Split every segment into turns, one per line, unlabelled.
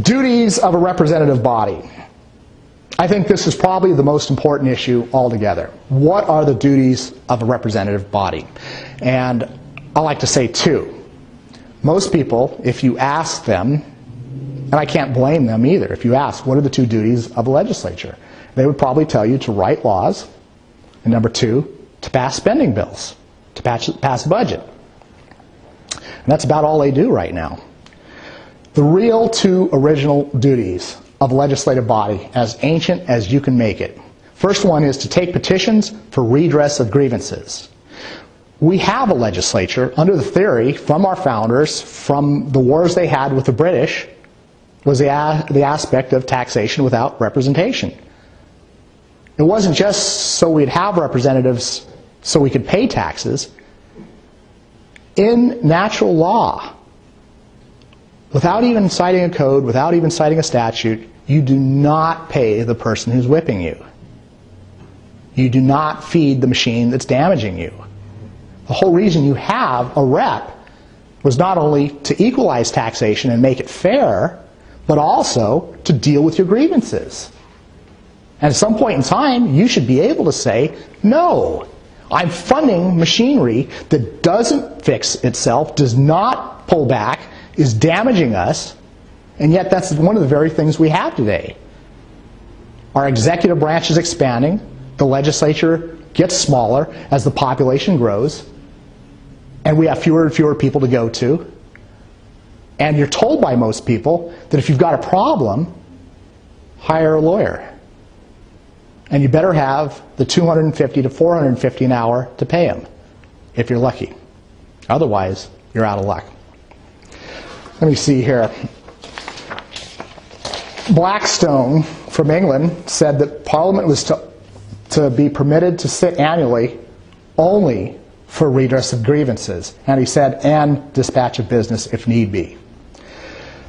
Duties of a representative body. I think this is probably the most important issue altogether. What are the duties of a representative body? And I like to say two. Most people, if you ask them, and I can't blame them either, if you ask what are the two duties of a legislature, they would probably tell you to write laws, and number two, to pass spending bills, to pass a budget. And that's about all they do right now. The real two original duties of a legislative body, as ancient as you can make it. First one is to take petitions for redress of grievances. We have a legislature under the theory from our founders, from the wars they had with the British, was the aspect of taxation without representation. It wasn't just so we'd have representatives so we could pay taxes. In natural law, without even citing a code, without even citing a statute, you do not pay the person who's whipping you. You do not feed the machine that's damaging you. The whole reason you have a rep was not only to equalize taxation and make it fair, but also to deal with your grievances. And at some point in time, you should be able to say, no, I'm funding machinery that doesn't fix itself, does not pull back, is damaging us, and yet that's one of the very things we have today. Our executive branch is expanding, the legislature gets smaller as the population grows, and we have fewer and fewer people to go to. And you're told by most people that if you've got a problem, hire a lawyer. And you better have the $250 to $450 an hour to pay him, if you're lucky. Otherwise, you're out of luck. Let me see here. Blackstone from England said that Parliament was to be permitted to sit annually only for redress of grievances. And he said, and dispatch of business if need be.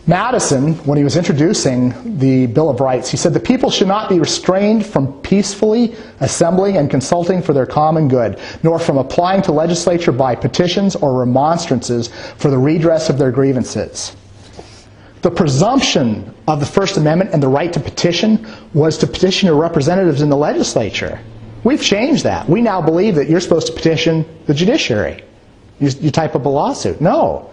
Madison, when he was introducing the Bill of Rights, he said the people should not be restrained from peacefully assembling and consulting for their common good, nor from applying to legislature by petitions or remonstrances for the redress of their grievances. The presumption of the First Amendment and the right to petition was to petition your representatives in the legislature. We've changed that. We now believe that you're supposed to petition the judiciary. You type up a lawsuit. No.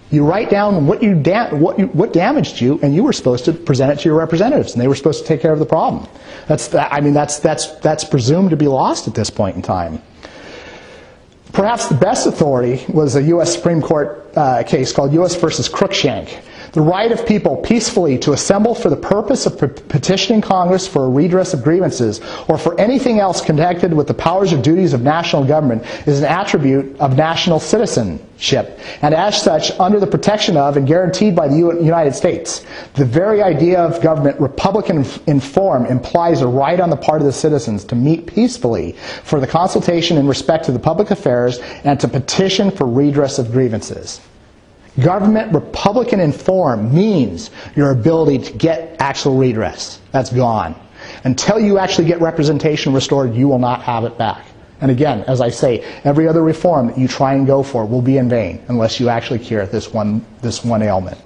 You write down what damaged you, and you were supposed to present it to your representatives, and they were supposed to take care of the problem. That's presumed to be lost at this point in time. Perhaps the best authority was a U.S. Supreme Court case called U.S. versus Cruikshank. The right of people peacefully to assemble for the purpose of petitioning Congress for a redress of grievances or for anything else connected with the powers or duties of national government is an attribute of national citizenship, and as such, under the protection of and guaranteed by the United States. The very idea of government, Republican in form, implies a right on the part of the citizens to meet peacefully for the consultation in respect to the public affairs and to petition for redress of grievances. Government, Republican in form, means your ability to get actual redress. That's gone. Until you actually get representation restored, you will not have it back. And again, as I say, every other reform that you try and go for will be in vain unless you actually cure this one ailment.